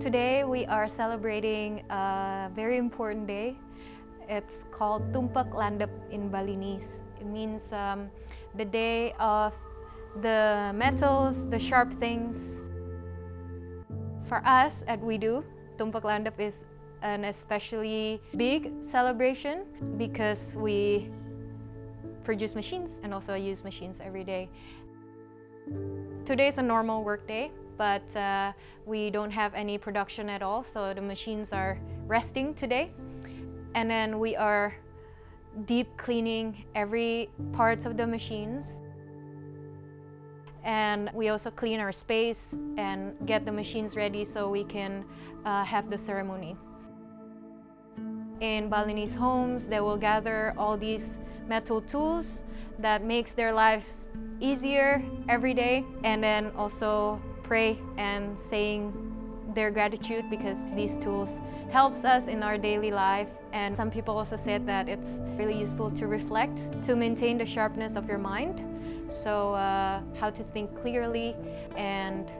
Today we are celebrating a very important day. It's called Tumpek Landep in Balinese. It means the day of the metals, the sharp things. For us at Wedoo, Tumpek Landep is an especially big celebration because we produce machines and also use machines every day. Today is a normal work day, but we don't have any production at all, so the machines are resting today. And then we are deep cleaning every parts of the machines. And we also clean our space and get the machines ready so we can have the ceremony. In Balinese homes, they will gather all these metal tools that makes their lives easier every day, and then also pray and saying their gratitude because these tools helps us in our daily life. And some people also said that it's really useful to reflect, to maintain the sharpness of your mind. So how to think clearly and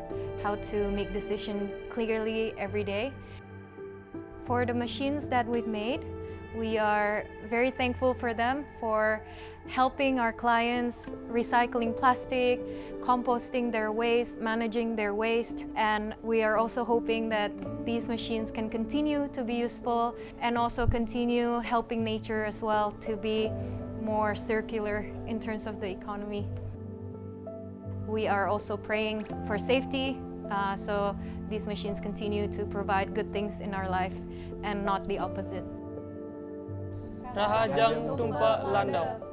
how to make decisions clearly every day. For the machines that we've made, we are very thankful for them for helping our clients recycling plastic, composting their waste, managing their waste. And we are also hoping that these machines can continue to be useful and also continue helping nature as well to be more circular in terms of the economy. We are also praying for safety, so these machines continue to provide good things in our life and not the opposite. Rahajang Tumpek Landep.